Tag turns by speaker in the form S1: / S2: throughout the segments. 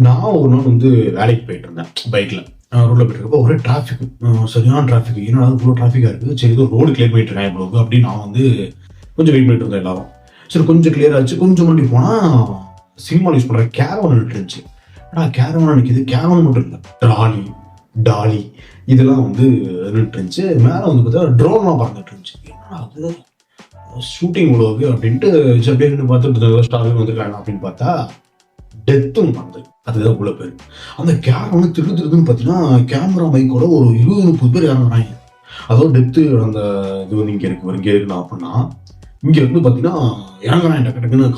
S1: நான் ஒரு நாள் வந்து வேலைக்கு போயிட்டு இருந்தேன் பைக்கில். ரோட்டில் போயிட்டு இருக்கப்போ ஒரே டிராஃபிக், சரியான டிராஃபிக். என்னடா இவ்வளோ டிராஃபிக்காக இருக்குது, சரி ஏதோ ரோடு கிளியர் பண்ணிட்டு இருக்கேன் இவ்வளோக்கு அப்படின்னு நான் வந்து கொஞ்சம் வெயிட் பண்ணிட்டு இருந்தேன் எல்லாரும். சரி கொஞ்சம் கிளியர் ஆச்சு. கொஞ்சம் முன்னாடி போனால் சினிமாவில் யூஸ் பண்ணுற கேரவன் இருந்துச்சு. ஆனால் கேரவன் நிற்கிது. கேரவன் மட்டும் இல்லை, ட்ராலி, டாலி இதெல்லாம் வந்து நின்றுச்சு. மேலே வந்து பார்த்தா ட்ரோன்லாம் பறந்துட்டு இருந்துச்சு. என்னடா அது ஷூட்டிங் உழவுக்கு அப்படின்ட்டு அப்படியே பார்த்துட்டு ஸ்டார் வந்துருக்காங்க அப்படின்னு பார்த்தா டெத்தும் வந்து அதுதான் உள்ள பேர். அந்த கேமரா திருதுன்னு பார்த்தீங்கன்னா கேமரா மைக்கோட ஒரு 20-30 பேர் இறங்குறாங்க. அதாவது டெத்து அந்த இது வந்து இங்கே இருக்குண்ணா அப்படின்னா இங்கே வந்து பார்த்தீங்கன்னா இறங்குறாங்க டக்கு டக்குன்னு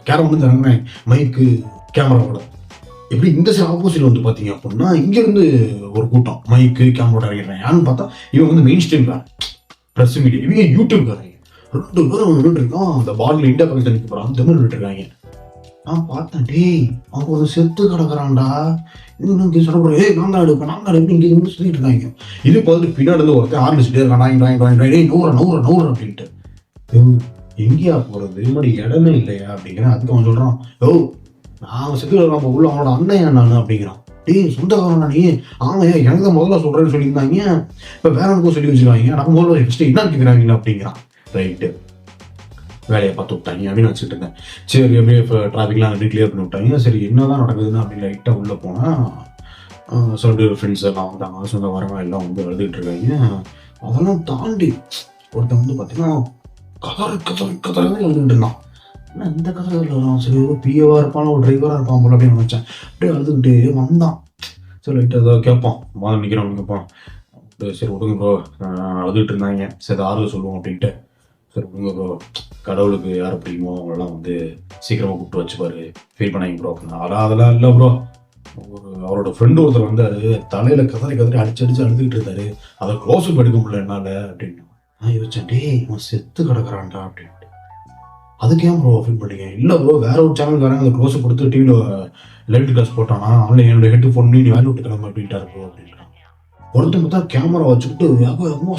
S1: கேமரா வந்து இறங்குறாங்க மைக்கு கேமராவோட. எப்படி இந்த சைடு ஆப்போசிட்ல வந்து பார்த்தீங்க அப்படின்னா இங்கேருந்து ஒரு கூட்டம் மைக்கு கேமராவோட இறங்கிடுறாங்க. யாருன்னு பார்த்தா இவங்க வந்து மெயின் ஸ்ட்ரீம் காரன், ப்ரெஸ் மீடியா, இவங்க யூடியூப் காரங்க. 2 பேரும் நின்றுட்டு இருக்கான். அந்த பாட்டில் இந்தியா பாகிஸ்தான் நிற்க போகிறான், அந்த மாதிரி நின்றுட்டு இருக்காங்க. நான் பார்த்தேன், டேய் அவங்க ஒரு செத்து கிடக்குறான்டா, இன்னும் சொல்ல ஏய் நான் தான் எடுப்பேன் இங்கே இருந்து சுற்றிட்டு இருக்காங்க. இது பார்த்துட்டு பின்னாடி இருந்து ஒருத்தர் ஆரம்பிச்சுட்டே இருக்கான், நூறு அப்படின்ட்டு. எங்கேயா போகிறது, மாதிரி இடமே இல்லையா அப்படிங்கிறேன். அதுக்கு அவன் சொல்கிறான், நான் செத்து கிடக்குறான் உள்ள, அவனோட அண்ணன் நான் அப்படிங்கிறான். டேய் சொந்தக்காரன் நீ? ஆமாம், எனக்கு தான் முதல்ல சொல்கிறேன்னு சொல்லியிருந்தாங்க, இப்போ வேற எனக்கும் சொல்லி வச்சுருக்காங்க, நம்ம முதல்ல ஃபஸ்ட்டு என்ன கேட்குறாங்களா அப்படிங்கிறான். ரைட்டு, வேலையை பார்த்து விட்டாங்க அப்படின்னு வச்சுட்டு இருந்தேன். சரி அப்படியே இப்போ டிராஃபிக்லாம் அப்படி கிளியர் பண்ணி விட்டாங்க. சரி என்னதான் நடக்குதுன்னு அப்படி லைட்டாக உள்ளே போனால் சொல்லிட்டு ஃப்ரெண்ட்ஸ் எல்லாம் வந்தாங்க, சொந்த வரவங்க எல்லாம் வந்து எழுதிட்டு இருக்காங்க. அதெல்லாம் தாண்டி ஒருத்தன் வந்து பார்த்தீங்கன்னா கதறவே எழுதிட்டு இருந்தான். ஆனால் இந்த கதறில் வரும், சரி ஒரு பிஏவாக இருப்பான், ஒரு டிரைவராக இருப்பான் போல அப்படின்னு நினச்சேன். அப்படியே எழுதுக்கிட்டே வந்தான். சரி லைட்டாக ஏதாவது கேட்பான், மாதிரி நிற்கிறோம் கேட்பான். சரி விடுங்க ப்ரோ, எழுதிட்டு இருந்தாங்க, சரி ஆறுதல் சொல்லுவோம் அப்படின்ட்டு. சரி விடுங்க ப்ரோ, கடவுளுக்கு யாரை பிடிக்குமோ அவங்களெல்லாம் வந்து சீக்கிரமாக கூப்பிட்டு வச்சுப்பாரு, ஃபீல் பண்ணாங்க ப்ரோ அப்படின்னா. அதெல்லாம் இல்லை ப்ரோ, அவரோட ஃப்ரெண்டு ஒருத்தர் வந்தார், தலையில் கதறி அடிச்சு அழுதுகிட்டு இருந்தாரு, அதை க்ளோஸ் அப் எடுக்க முடியல என்னால் அப்படின்னு. நான் யோசிச்சேன், டேய் இவன் செத்து கிடக்குறான்டா அப்படின்ட்டு. அதுக்கு ஏன் ப்ரோ ஃபீல் பண்ணீங்க? இல்லை ப்ரோ, வேற ஒரு சேனல்காரங்க அந்த க்ளோஸ் கொடுத்து டிவியில் லைட் கிளாஸ் போட்டானா, அவனை என்னோட ஹெட் ஃபோன் நீ வேலை விட்டு கிளம்ப அப்படின்ட்டாரு ப்ரோ அப்படின்றான். ஒருத்தன் பார்த்தா கேமரா வச்சுக்கிட்டு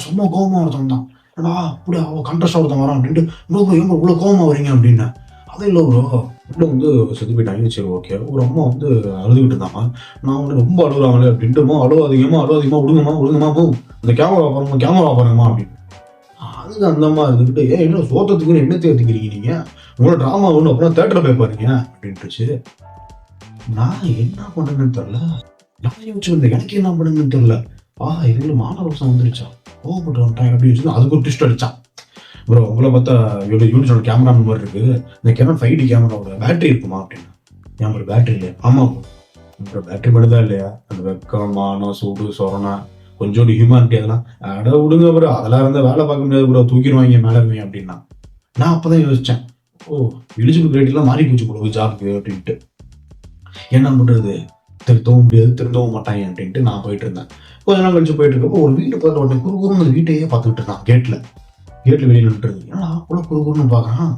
S1: சும்மா கோபமாக ஒருத்தன் தான், ஏடா அப்படி அவன் கண்ட்ரஸ்ட் ஒருத்தன் வரான் அப்படின்ட்டு, ப்ரோ எங்க இவ்வளோ கோபமாக வரீங்க அப்படின்னு. அது இல்லை ப்ரோ, உள்ள வந்து செத்து போயிட்டாங்க. சரி ஓகே, ஒரு அம்மா வந்து அழுதுகிட்டு இருந்தாங்க, நான் வந்து ரொம்ப அழுகுறாங்களே அப்படின்ட்டு, அழுவாதீங்கம்மா விடுங்கம்மா போ, அந்த கேமரா பாருங்கம்மா அப்படின்னு. அதுக்கு அந்த அம்மா இருந்துக்கிட்டு, என்ன சோத்தத்துக்குன்னு என்ன தேர்த்திக்கிறீங்க நீங்க, உங்களோட ட்ராமா ஒன்று அப்புறம் தேட்டரை போய் பாருங்க அப்படின்ட்டுச்சு. நான் என்ன பண்ணுங்கன்னு தெரியல, நான் யோசிச்சு வந்தேன், எனக்கு என்ன பண்ணுங்கன்னு தெரியல. இதுல மானரோசம் வந்துருச்சா, கோவப்பட்டு வந்துட்டாங்க அப்படின்னு சொல்லி அதுக்கு ஒரு ட்விஸ்ட் அடிச்சான். ப்ரோ உங்களை பார்த்தா யூனிஸோட கேமரா மாதிரி இருக்கு, இந்த கேமரா 5D கேமராவோட பேட்டரி இருக்குமா அப்படின்னு. ஏன் ஒரு பேட்டரி இல்லையா? ஆமாம் ப்ரோ, பேட்டரி மட்டும் தான் இல்லையா, அந்த வெக்கம் மானம் சூடு சொரணா கொஞ்சோண்டு ஹியூமானிட்டி அதெல்லாம் அட விடுங்க ப்ரோ, அதெல்லாம் இருந்தால் வேலை பார்க்க முடியாது ப்ரோ, தூக்கிடுவாங்க மேலே இருவீங்க அப்படின்னா. நான் அப்போதான் யோசித்தேன், எலிஜிபிள் கிரேட்லாம் மாறி போச்சு போடுவோம் ஜாப்க்கு அப்படின்ட்டு. என்ன பண்ணுறது, திருத்தவும் முடியாது திருந்தவும் மாட்டாங்க அப்படின்ட்டு நான் போயிட்டு இருந்தேன். கொஞ்ச நாள் கழிச்சு போயிட்டு இருக்கப்போ ஒரு வீட்டு பார்த்து உடனே குறுகுறுன்னு அந்த வீட்டையே பார்த்துக்கிட்டு இருந்தான். கேட்டில் வெளியே நின்றுருக்கு. ஏன்னா அவ்வளோ குறுகுறுன்னு பார்க்குறான்,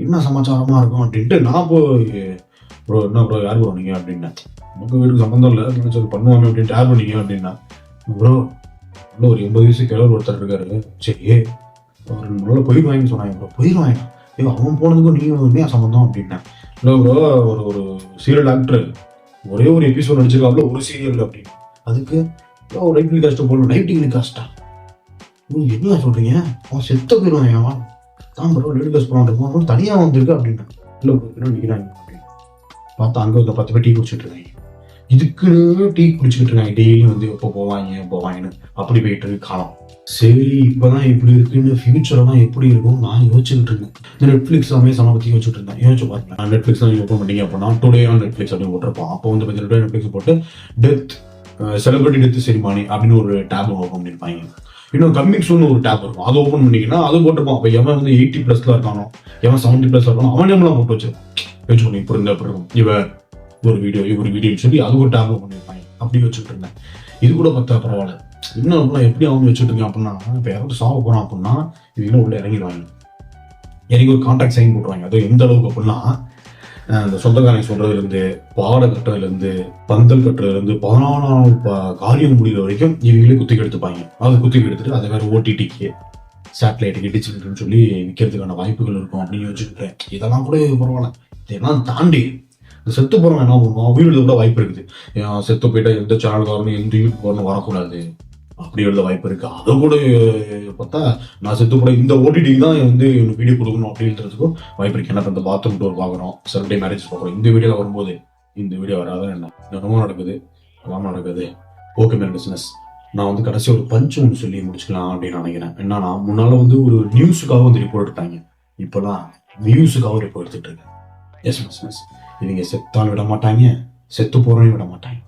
S1: என்ன சமாச்சாரமாக இருக்கும் அப்படின்ட்டு. நான் போய் ப்ரோ என்ன ப்ரோ யார் ப்ரோ நீங்கள் அப்படின்னா. நமக்கு வீட்டுக்கு சம்மந்தம் இல்லை, சரி பண்ணுவாங்க அப்படின்ட்டு யார் பண்ணீங்க அப்படின்னா. ப்ரோ உள்ள ஒரு 80 வயசு கிழவர் ஒருத்தர் இருக்காரு, சரி ஒரு நல்ல போயிடுவாங்கன்னு சொன்னாங்க ப்ரோ. போயிடுவாங்க? அவன் போனதுக்கும் நீ ஏன் சம்மந்தம் அப்படின்னா. இல்லை ப்ரோ, ஒரு சீரியல் ஆக்டர் ஒரே ஒரு எபிசோட் நடிச்சிருக்காப்புல ஒரு சீரியல் அப்படின்னு. அதுக்கு ஒரு நைட் டெலிகாஸ்ட் போடணும், நைட் டெலிகாஸ்டா? என்ன சொல்றீங்க, அவன் செத்த போயிடுவான் அவன் தான் ப்ரோ, நைட் டெலிகாஸ்ட் போனான் தனியாக வந்திருக்கு அப்படின்னா. இல்லை ப்ரோ நிற்கிறாங்க அப்படின்னு பார்த்தா அங்கே வந்து 10 பேர் டீ குடிச்சிட்டு இருக்காங்க. இதுக்குன்னு டீ குடிச்சுக்கிட்டு இருக்காங்க, டெய்லியும் வந்து எப்போ போவாங்கன்னு அப்படி போயிட்டு இருக்கு காலம். சரி இப்போதான் இப்படி இருக்குன்னு ஃபியூச்சர்லாம் எப்படி இருக்கும் நான் யோசிச்சுட்டு இருந்தேன். இந்த நெட்ஃப்ளிக்ஸ் அமேசானை பற்றி யோசிச்சுட்டு இருந்தேன். யோசிச்சு பாருங்க, நான் நெட்ஃப்ளிக்ஸ் தான் ஓப்பன் பண்ணீங்க அப்படின்னா டுடே ஆன் நெட்ஃப்ளிக்ஸ் அப்படின்னு போட்டிருப்போம். அப்போ வந்து பார்த்தீங்கன்னா நெட்ஃப்ளிக்ஸ் போட்டு டெத் செலிபிரிட்டி டெத் செரிமானி அப்படின்னு ஒரு டேப் ஓப்பன் பண்ணியிருப்பாங்க. இன்னும் கம்மிங் சூன் ஒரு டேப் இருக்கும், அதை ஓப்பன் பண்ணிங்கன்னா அது போட்டிருப்போம். அப்போ எவன் வந்து 80+ இருக்கானோ, எவன் 70+ இருக்கானோ அவன் நேம்லாம் போட்டு வச்சுக்கணும். இப்போ இருந்தா இருக்கும் இவன் ஒரு வீடியோன்னு சொல்லி அது ஒரு டேப் பண்ணியிருப்பாங்க. அப்படி வச்சுட்டு இருந்தேன். இது கூட பார்த்தா பரவாயில்ல. இன்னும் அப்படின்னா எப்படி அவங்க வச்சுட்டு இருக்கேன் அப்படின்னா, இப்போ யாராவது சாக போகிறான் அப்படின்னா இவங்களும் உள்ள இறங்கிடுவாங்க, இறங்கி ஒரு கான்ட்ராக்ட் சைன் போட்டுருவாங்க. அது எந்த அளவுக்கு அப்படின்னா, அந்த சொந்தக்காரங்க சொல்றதுலேருந்து பாட கட்டுறதுலேருந்து பந்தல் கட்டுறதுலேருந்து 14 காரியம் முடிகிற வரைக்கும் இவங்களே குத்திக்கு எடுத்துப்பாங்க. அதை குத்திக்கு எடுத்துட்டு அதை வேற ஓடிடிக்கு சேட்டலைட்டுக்கு டிச்சுக்கிட்டுன்னு சொல்லி விற்கிறதுக்கான வாய்ப்புகள் இருக்கும் அப்படின்னு யோசிச்சுருக்கேன். இதெல்லாம் கூட பரவாயில்ல. இதெல்லாம் தாண்டி இந்த செத்து போறவன் என்ன பண்ணுவோம், உயிர் எழுத கூட வாய்ப்பு இருக்குது. செத்து போயிட்டா எந்த சேனலுக்கு வரணும், எந்த யூடியூப் வரணும் வரக்கூடாது அப்படி எழுத வாய்ப்பு இருக்கு. அதை கூட பார்த்தா நான் செத்து போட இந்த ஓடிடிக்கு தான் வந்து வீடியோ கொடுக்கணும் அப்படின்றதுக்கும் வாய்ப்பு இருக்கு. ஏன்னா இந்த பாத்ரூம் டோர் பார்க்குறோம், சண்டே மேரேஜ் பார்க்குறோம், இந்த வீடியோல வரும்போது இந்த வீடியோ வராத என்ன தினமும் நடக்குது, எல்லாம் நடக்குது. Okay man business. நான் வந்து கடைசி ஒரு பஞ்சு ஒன்று சொல்லி முடிச்சுக்கலாம் அப்படின்னு நினைக்கிறேன். என்னன்னா முன்னால வந்து ஒரு நியூஸுக்காக வந்து ரிப்போர்ட் எடுத்தாங்க, இப்போலாம் வியூஸுக்காக ரிப்போர்ட் எடுத்துட்டு இருக்கேன். Yes business. இவங்க செத்தாலும் விட மாட்டாங்க, செத்து போறவனையும் விட மாட்டாங்க.